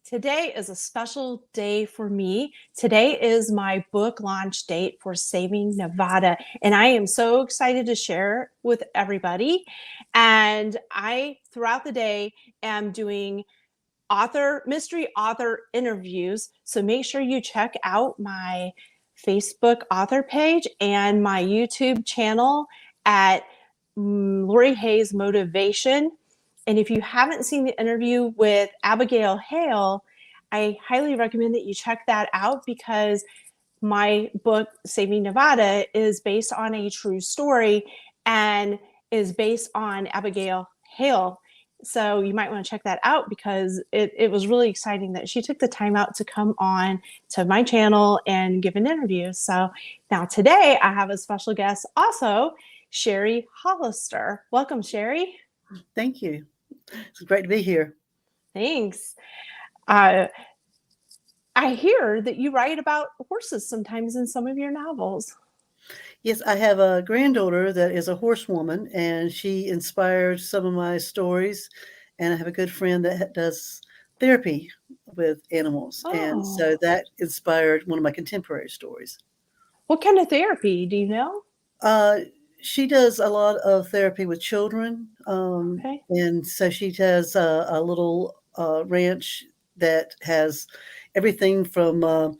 Today is a special day for me. Today is my book launch date for Saving Nevada, and I am so excited to share with everybody. And I, throughout the day, am doing mystery author interviews. So make sure you check out my Facebook author page and my YouTube channel at Lori Hayes Motivation. And if you haven't seen the interview with Abigail Hale, I highly recommend that you check that out because my book, Saving Nevada, is based on a true story and is based on Abigail Hale. So you might want to check that out because it was really exciting that she took the time out to come on to my channel and give an interview. So now today I have a special guest also, Sherri Hollister. Welcome, Sherri. Thank you. It's great to be here. Thanks. I hear that you write about horses sometimes in some of your novels. Yes, I have a granddaughter that is a horsewoman, and she inspired some of my stories. And I have a good friend that does therapy with animals. And so that inspired one of my contemporary stories. What kind of therapy? Do you know? She does a lot of therapy with children. Okay. And so she has a little ranch that has everything from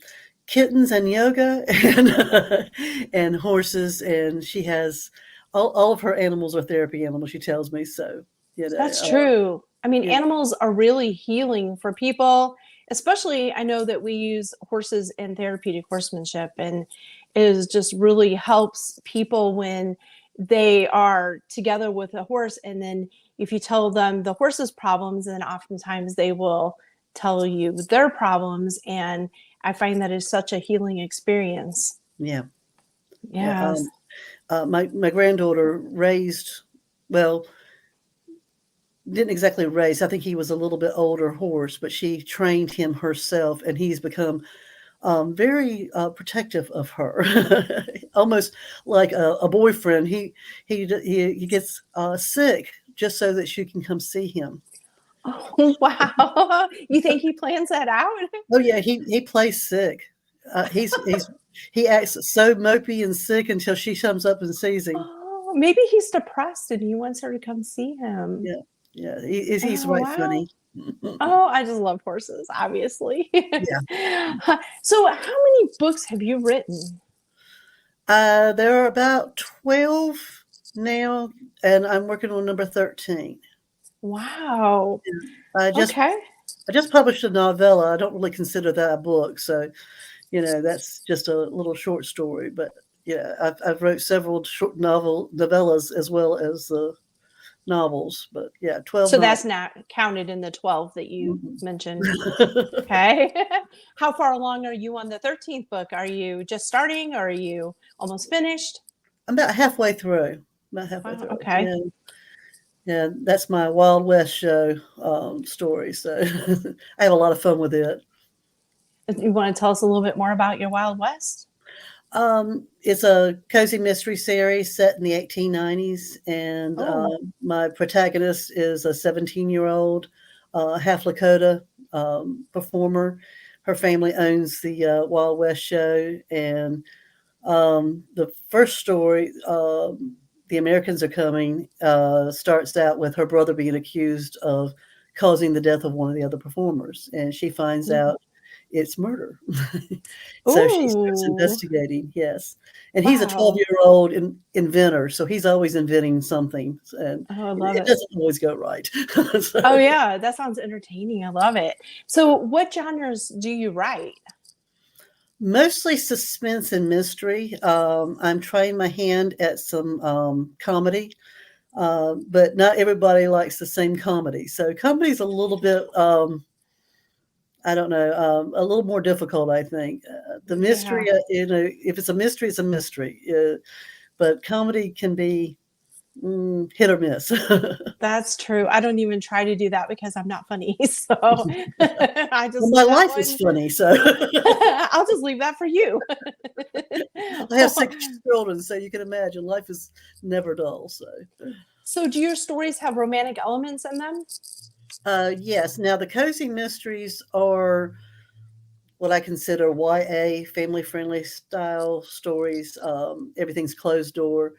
kittens and yoga and horses. And she has all of her animals are therapy animals, she tells me. So, That's true. I mean, yeah. animals are really healing for people, especially I know that we use horses in therapeutic horsemanship, and it is just really helps people when they are together with a horse. And then if you tell them the horse's problems, then oftentimes they will tell you their problems. And I find that is such a healing experience. Yeah. Yes. My granddaughter didn't exactly raise. I think he was a little bit older horse, but she trained him herself, and he's become very protective of her, almost like a boyfriend. He gets sick just so that she can come see him. Oh, wow. You think he plans that out? Oh yeah, he plays sick. He acts so mopey and sick until she comes up and sees him. Oh, maybe he's depressed and he wants her to come see him. Yeah, he's Oh, right wow. funny. Oh, I just love horses, obviously. Yeah. So, how many books have you written? There are about 12 now, and I'm working on number 13. Wow. I just Okay. I just published a novella. I don't really consider that a book, so that's just a little short story. But yeah, I've wrote several short novellas as well as novels. But yeah, 12 So novels. that's not counted in the 12 that you Mhm. mentioned. Okay. How far along are you on the 13th book? Are you just starting or are you almost finished? I'm about halfway through. About halfway Wow. through. Okay. Yeah, that's my Wild West show story. So I have a lot of fun with it. You want to tell us a little bit more about your Wild West? It's a cozy mystery series set in the 1890s, and Oh. my protagonist is a 17-year-old half Lakota performer. Her family owns the Wild West show, and the first story, The Americans Are Coming, starts out with her brother being accused of causing the death of one of the other performers, and she finds out it's murder. So she starts Ooh. investigating, yes. And he's a Wow. 12-year-old inventor, so he's always inventing something, and Oh, I love it it. doesn't always go right. So, Oh, yeah. That sounds entertaining. I love it. So, what genres do you write? mostly suspense and mystery. I'm trying my hand at some comedy, but not everybody likes the same comedy. So comedy's a little bit, I don't know, a little more difficult, I think. The mystery, Yeah, if it's a mystery, it's a mystery. But comedy can be hit or miss. that's true. I don't even try to do that because I'm not funny. So, I Well, just my leave that life is one. funny, so I'll just leave that for you. I have 6 children, so you can imagine life is never dull. So So, do your stories have romantic elements in them? Yes. Now the cozy mysteries are what I consider YA, family friendly style stories. Everything's closed door.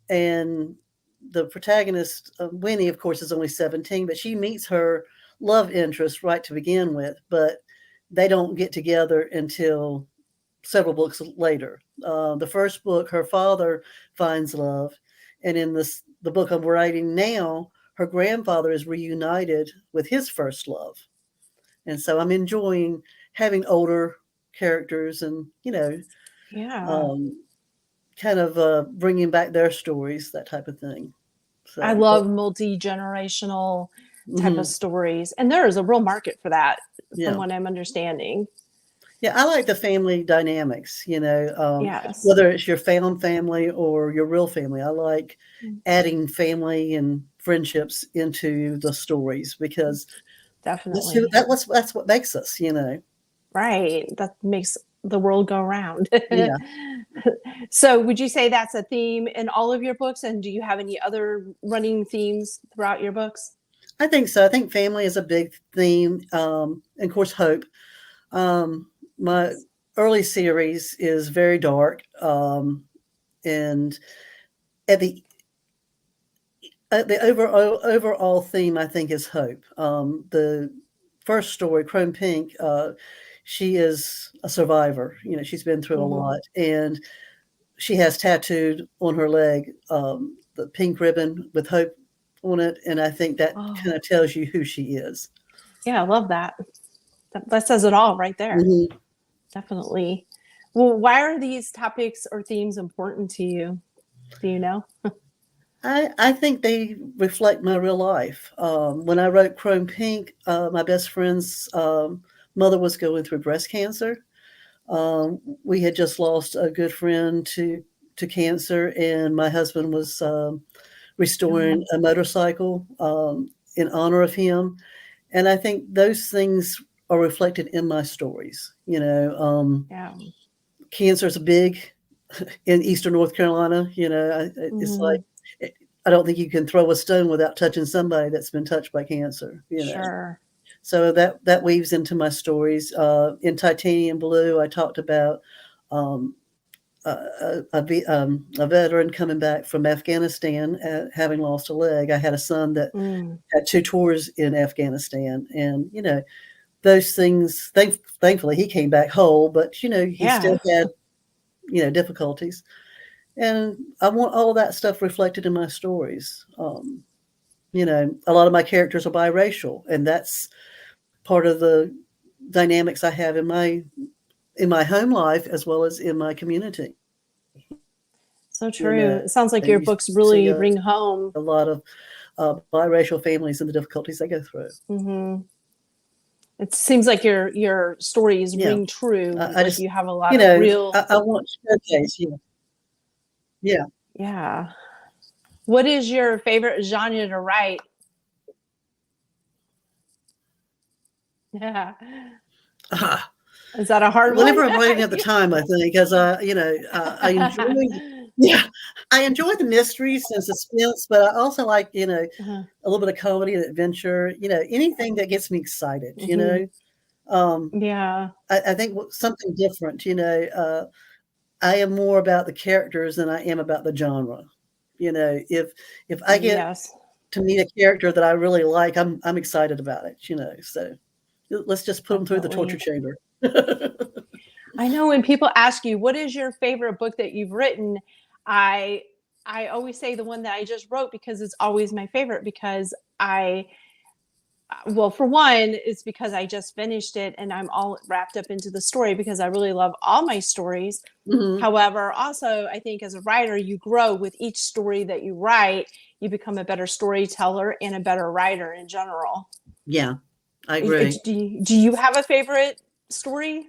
And the protagonist, Winnie, of course, is only 17, but she meets her love interest right to begin with, but they don't get together until several books later. The first book, her father finds love. And in the book I'm writing now, her grandfather is reunited with his first love. And so I'm enjoying having older characters and, Yeah. um, kind of bringing back their stories, that type of thing. I So, love multi-generational type of mhm, stories. And there is a real market for that, from yeah. what I'm understanding. Yeah, I like the family dynamics, Yes. whether it's your found family or your real family. I like Mm, adding family and friendships into the stories because definitely. that's what makes us. Right. That makes the world go round. Yeah, So, would you say that's a theme in all of your books? And do you have any other running themes throughout your books? I think so. I think family is a big theme, and of course, hope. My Yes. early series is very dark, and at the overall theme, I think, is hope. The first story, Chrome Pink, she is a survivor. She's been through a Mm-hmm. lot, and she has tattooed on her leg the pink ribbon with hope on it, and I think that kind Oh, of tells you who she is. yeah, I love that. That says it all right there. Mhm. Definitely. Well, why are these topics or themes important to you? Do you know? I think they reflect my real life. When I wrote Chrome Pink, my best friend's mother was going through breast cancer. We had just lost a good friend to cancer, and my husband was restoring Oh, a motorcycle in honor of him. And I think those things are reflected in my stories. yeah. Cancer is big in Eastern North Carolina. It's like Mm, I don't think you can throw a stone without touching somebody that's been touched by cancer. sure. So that weaves into my stories. In Titanium Blue, I talked about um, a veteran coming back from Afghanistan, having lost a leg. I had a son that Mm, had two tours in Afghanistan, and those things. Thankfully, he came back whole, but he still yeah. had difficulties, and I want all of that stuff reflected in my stories. A lot of my characters are biracial, and that's part of the dynamics I have in my home life as well as in my community. So You true. know, It sounds like your you books see really ring home. a lot of biracial families and the difficulties they go through. Hmm. It seems like your stories Yeah, ring true. I Like just, you have a lot of real, I want to showcase. Yeah. yeah. What is your favorite genre to write? Yeah. Ah, Is that a hard one? whenever I'm writing at the time, I think, because I enjoy, yeah, I enjoy the mysteries and suspense, but I also like, Uh-huh. a little bit of comedy and adventure, anything that gets me excited, Hmm. Um, Yeah. I think something different, I am more about the characters than I am about the genre. If I get Yes. to meet a character that I really like, I'm excited about it. So let's just put them through the torture Definitely. chamber. I know when people ask you, what is your favorite book that you've written? I I always say the one that I just wrote because it's always my favorite because I well, for one, it's because I just finished it and I'm all wrapped up into the story because I really love all my stories. Mhm. However, also, I think as a writer, you grow with each story that you write. You become a better storyteller and a better writer in general. Yeah, I agree. Do you have a favorite story?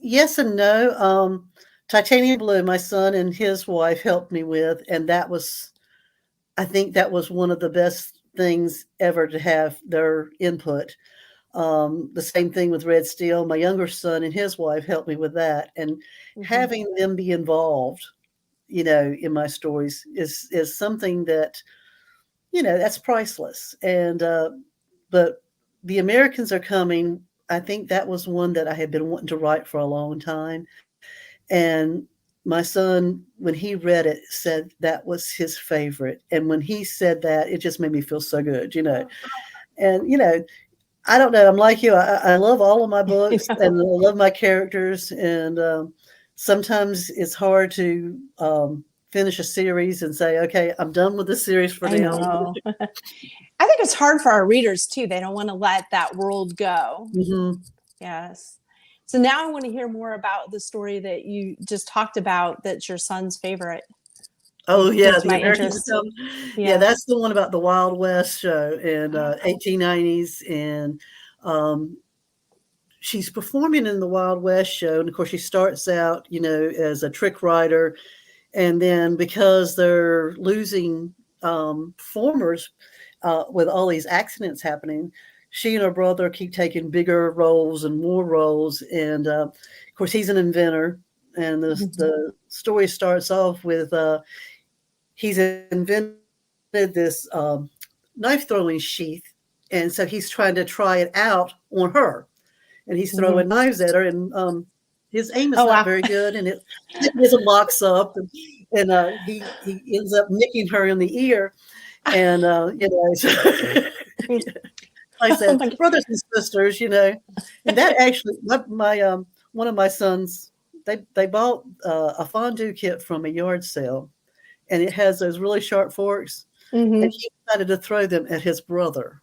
Yes and no. Titanium Blue, my son and his wife helped me with, and I think that was one of the best things ever to have their input. The same thing with Red Steel. My younger son and his wife helped me with that, and Mm-hmm. having them be involved, in my stories is something that that's priceless. And but the Americans are coming. I think that was one that I had been wanting to write for a long time. And my son, when he read it, said that was his favorite. And when he said that, it just made me feel so good. And I don't know. I'm like you. I love all of my books, I and I love my characters. And sometimes it's hard to finish a series and say, "Okay, I'm done with this series for I now." know. I think it's hard for our readers too. They don't want to let that world go. Hmm. Yes. So now I want to hear more about the story that you just talked about that's your son's favorite. Oh It yeah, piqued the my Americans interest. come. Yeah, Yeah. that's the one about the Wild West show in Oh, 1890s, and um, she's performing in the Wild West show. And of course, she starts out, as a trick writer, and then because they're losing performers with all these accidents happening, she and her brother keep taking bigger roles and more roles. And of course, he's an inventor, and the story starts off with he's invented this knife throwing sheath, and so he's trying to try it out on her, and he's mhm. throwing knives at her, and his aim is Oh, not wow. very good, and it mechanism locks up, and he ends up nicking her in the ear, and like I Oh said, my God. brothers and sisters, and that actually my one of my sons, they bought a fondue kit from a yard sale, and it has those really sharp forks, and Hmm. he decided to throw them at his brother.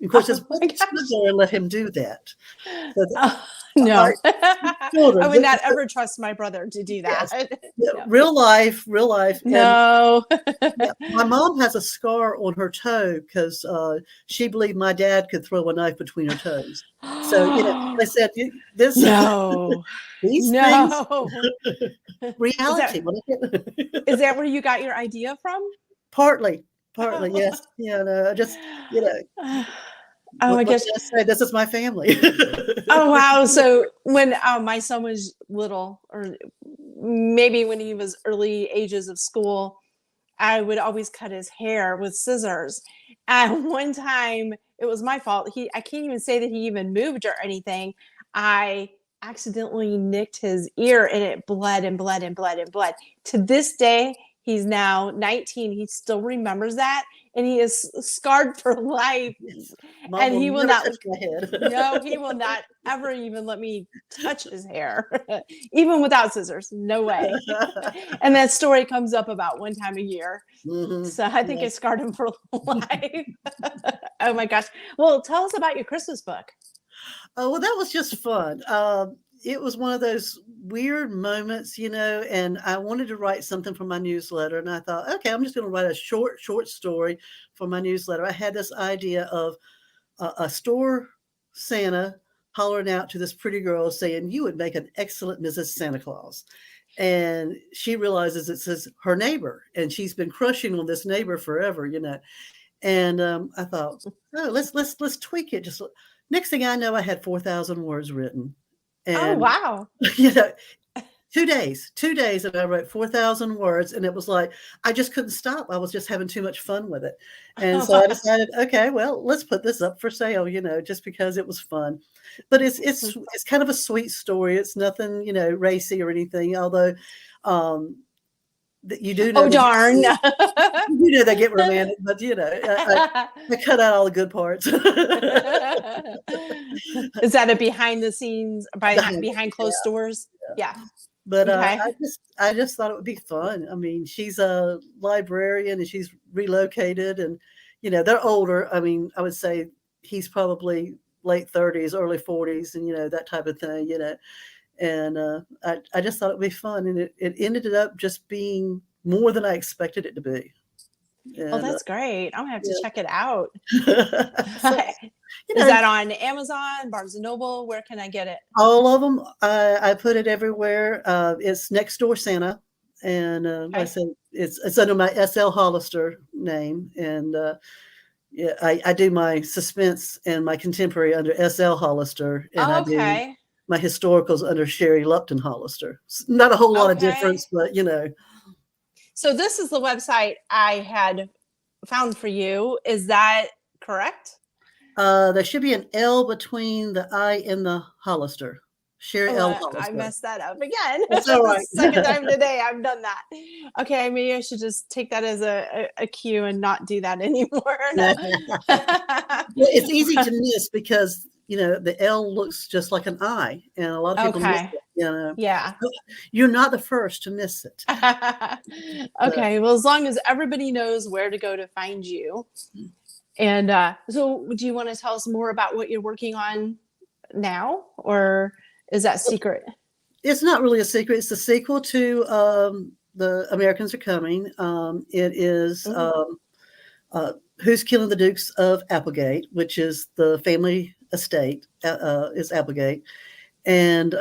Of course, his Oh brother my stood gosh. there and let him do that. So Oh, our no. I children, would not ever trust my brother to do that. yes, yeah, No. real life, and No. yeah, my mom has a scar on her toe because she believed my dad could throw a knife between her toes. So they said this No. these things No. Is reality. that is that where you got your idea from? Partly, partly, Oh, yes. Yeah, no, just oh my what gosh. can I say? This is my family. Oh wow. So when my son was little, or maybe when he was early ages of school, I would always cut his hair with scissors. And one time it was my fault. I can't even say that he even moved or anything. I accidentally nicked his ear and it bled and bled and bled and bled. To this day, he's now 19. He still remembers that and he is scarred for life. Yes. Mom And will he will never not, touch my no, he head. will not ever even let me touch his hair, even without scissors. No way. And that story comes up about one time a year. Mhm. So I think Yeah. it scarred him for life. Oh my gosh. Well, tell us about your Christmas book. Oh, well, that was just fun. It was one of those weird moments, and I wanted to write something for my newsletter. And I thought, okay, I'm just going to write a short story for my newsletter. I had this idea of a store Santa hollering out to this pretty girl saying, "You would make an excellent Mrs. Santa Claus." And she realizes it's her neighbor, and she's been crushing on this neighbor forever. And I thought, oh, let's tweak it. Just next thing I know, I had 4,000 words written, Oh, and wow. you know, 2 days, and I wrote 4,000 words, and it was like I just couldn't stop. I was just having too much fun with it, and so I decided, okay, well, let's put this up for sale. Just because it was fun, but it's kind of a sweet story. It's nothing racy or anything, although. Um, you do know Oh, they get darn. you know they get romantic, but I cut out all the good parts. Is that a behind the scenes, Behind it, behind yeah, closed doors? yeah. Yeah. But Okay. I just thought it would be fun. I mean, she's a librarian and she's relocated, and they're older. I mean, I would say he's probably late 30s, early 40s, and that type of thing. And I just thought it would be fun, and it ended up just being more than I expected it to be. Oh, And that's great. I'm gonna have to yeah. check it out. So, you Is know, that on Amazon, Barnes and Noble? Where can I get it? all of them, I put it everywhere. It's Next Door Santa, and like I Okay. said, it's under my SL Hollister name, and yeah, I do my suspense and my contemporary under SL Hollister, and I Oh, do okay. my historicals under Sherri Hollister. Not a whole lot of Okay. difference, but. So this is the website I had found for you. Is that correct? There should be an L between the I and the Hollister. Sherri Oh, L. I Hollister. messed that up again. That's all right. Second time today I've done that. Okay, maybe I should just take that as a cue and not do that anymore. No. Well, it's easy to miss because the L looks just like an I, and a lot of people miss Okay. it. Yeah. You're not the first to miss it. Okay. Well, as long as everybody knows where to go to find you. And so, do you want to tell us more about what you're working on now, or is that secret? It's not really a secret. It's the sequel to The Americans Are Coming. It is Who's Killing the Dukes of Applegate, which is the family estate, is Applegate. And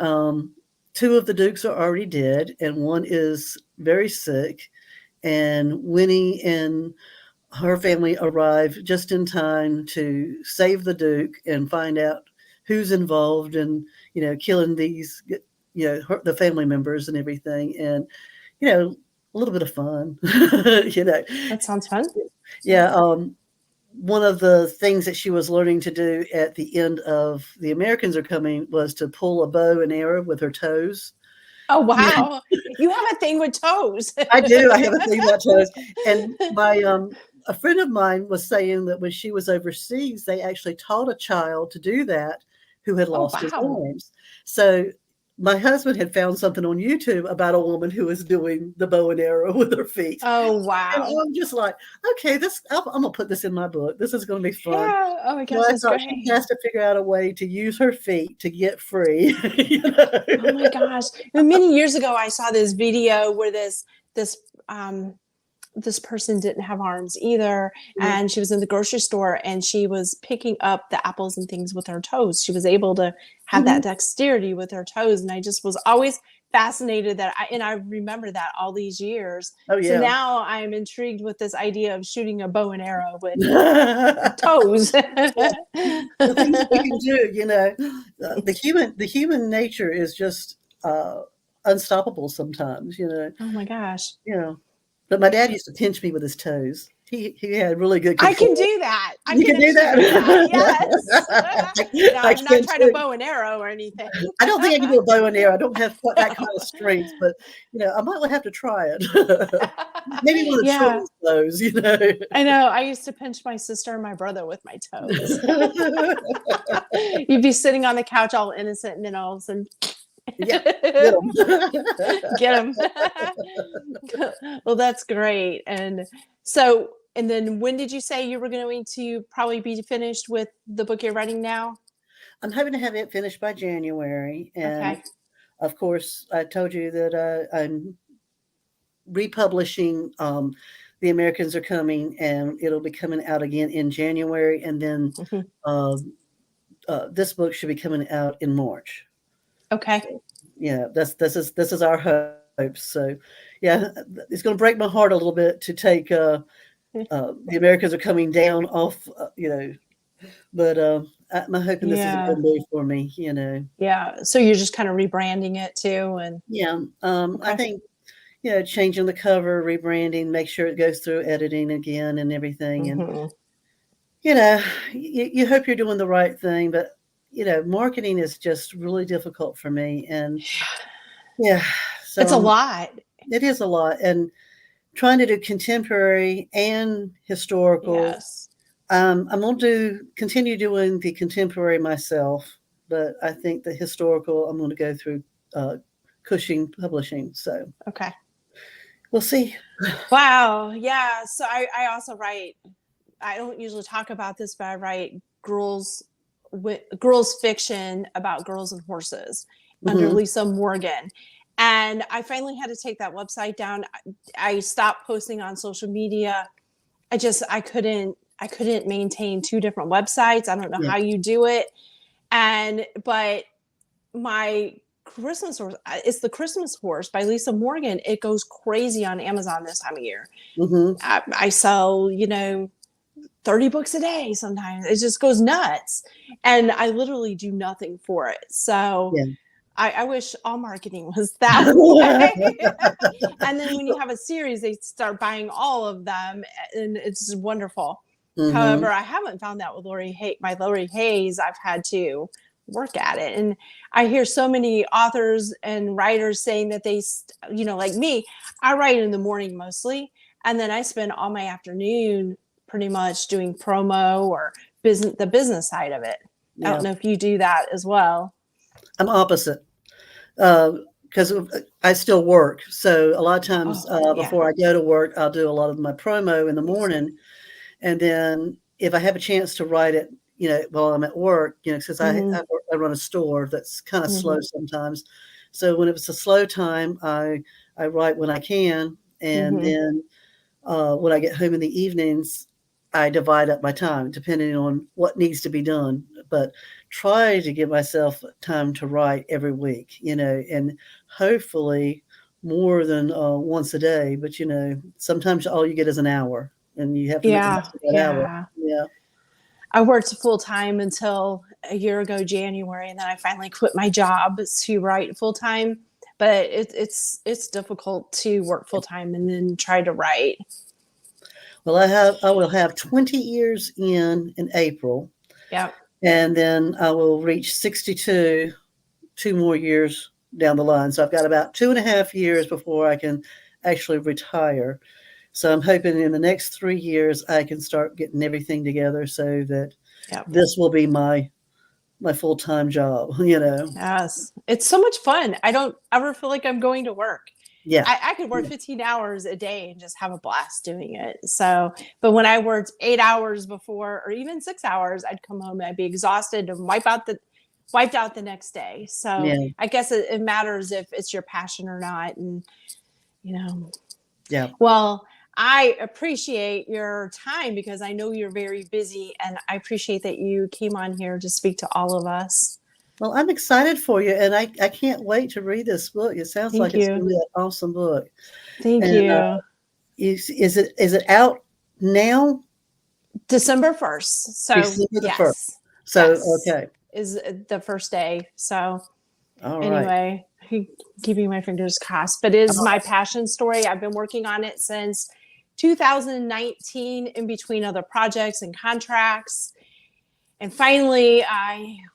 two of the dukes are already dead, and one is very sick. And Winnie and her family arrive just in time to save the duke and find out who's involved in killing these the family members and everything, and a little bit of fun. That sounds fun. Yeah. One of the things that she was learning to do at the end of The Americans Are Coming was to pull a bow and arrow with her toes. Oh, wow. You have a thing with toes. I do. I have a thing about toes. And a friend of mine was saying that when she was overseas, they actually taught a child to do that who had lost his arms. So my husband had found something on YouTube about a woman who was doing the bow and arrow with her feet. Oh, wow. And I'm just like, okay, I'm going to put this in my book. This is going to be fun. Yeah. Oh, my gosh, that's great. She has to figure out a way to use her feet to get free. Oh, my gosh. Many years ago, I saw this video where this person didn't have arms either, and she was in the grocery store and she was picking up the apples and things with her toes. She was able to have that dexterity with her toes, and I just was always fascinated and I remember that all these years. Oh, yeah. So now I'm intrigued with this idea of shooting a bow and arrow with toes. The things we can do, the human nature is just unstoppable sometimes. Oh my gosh. But my dad used to pinch me with his toes. He had really good control. I can do that. You can do that? Yes. Now, I've not tried a bow and arrow or anything. I don't think I can do a bow and arrow. I don't have that kind of strength, but I might have to try it. Maybe one of the children's clothes, I know. I used to pinch my sister and my brother with my toes. You'd be sitting on the couch all innocent, and then all of a sudden, yeah, get them. Well, that's great. And so, and then when did you say you were going to probably be finished with the book you're writing now? I'm hoping to have it finished by January. And of course, I told you that I'm republishing The Americans Are Coming, and it'll be coming out again in January. And then this book should be coming out in March. Okay. Yeah, this is our hope. So, yeah, it's going to break my heart a little bit to take The Americans Are Coming down off, but I'm hoping this is a good move for me, Yeah. So you're just kind of rebranding it too, and I think changing the cover, rebranding, make sure it goes through editing again and everything, and you hope you're doing the right thing, but marketing is just really difficult for me. And so it's a lot. It is a lot. And trying to do contemporary and historical. Yes. I'm going to continue doing the contemporary myself, but I think the historical, I'm going to go through Cushing Publishing. So, okay. We'll see. Wow. Yeah. So I also write, I don't usually talk about this, but I write girls fiction about girls and horses under Lisa Morgan. And I finally had to take that website down. I stopped posting on social media. I couldn't maintain two different websites. I don't know how you do it. But my Christmas horse, it's The Christmas Horse by Lisa Morgan. It goes crazy on Amazon this time of year. I sell, 30 books a day sometimes. It just goes nuts. And I literally do nothing for it. So I wish all marketing was that way. And then when you have a series, they start buying all of them, and it's wonderful. Hmm. However, I haven't found that with my Lori Hayes. I've had to work at it, and I hear so many authors and writers saying that like me, I write in the morning mostly, and then I spend all my afternoon pretty much doing promo or the business side of it. I don't Yeah, know if you do that as well. I'm opposite because I still work. So a lot of times Oh, yeah. before I go to work, I'll do a lot of my promo in the morning, and then if I have a chance to write it, while I'm at work, because Hmm. I run a store that's kind of slow Hmm. sometimes. So when it's a slow time, I write when I can, and Hmm. then when I get home in the evenings, I divide up my time depending on what needs to be done. But try to give myself time to write every week, and hopefully more than once a day. But sometimes all you get is an hour, and you have to make the Yeah, most of that hour. yeah. Yeah. I worked full time until a year ago, January, and then I finally quit my job to write full time. But it's difficult to work full time and then try to write. Well, I will have 20 years in April, Yep. and then I will reach 62 2 more years down the line. So I've got about 2.5 years before I can actually retire. So I'm hoping in the next 3 years I can start getting everything together so that Yep. this will be my full time job. Yes. It's so much fun. I don't ever feel like I'm going to work. Yeah. I could work 15 hours a day and just have a blast doing it. So, but when I worked 8 hours before, or even 6 hours, I'd come home and I'd be exhausted and wiped out the next day. So Yeah. I guess it matters if it's your passion or not. And, you know, Yeah. well, I appreciate your time because I know you're very busy, and I appreciate that you came on here to speak to all of us. Well, I'm excited for you, and I can't wait to read this book. It sounds like Thank it's going you. to be an awesome book. Thank And you. is it out now? December 1st. So, December the 1st. yes, So, yes, okay. is the first day. So, All right. anyway, keeping my fingers crossed, but it is my passion story. I've been working on it since 2019 in between other projects and contracts. And finally,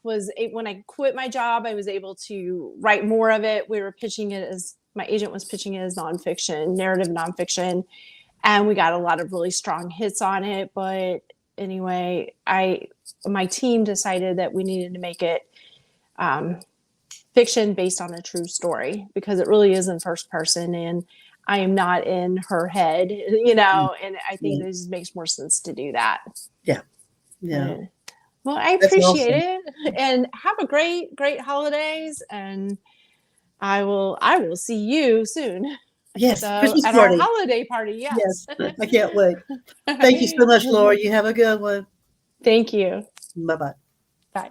when I quit my job, I was able to write more of it. My agent was pitching it as nonfiction, narrative nonfiction, and we got a lot of really strong hits on it. But anyway, my team decided that we needed to make it um, fiction based on a true story because it really is in first person, and I am not in her head, Mm, and I think yeah. this makes more sense to do that. Yeah. Yeah. But, well, I That's appreciate awesome. it, and have a great holidays, and I will see you soon Yes. Christmas at our party. holiday party. Yes. Yes. I can't wait. Thank you so much, Laura. You have a good one. Thank you. Bye bye. Bye.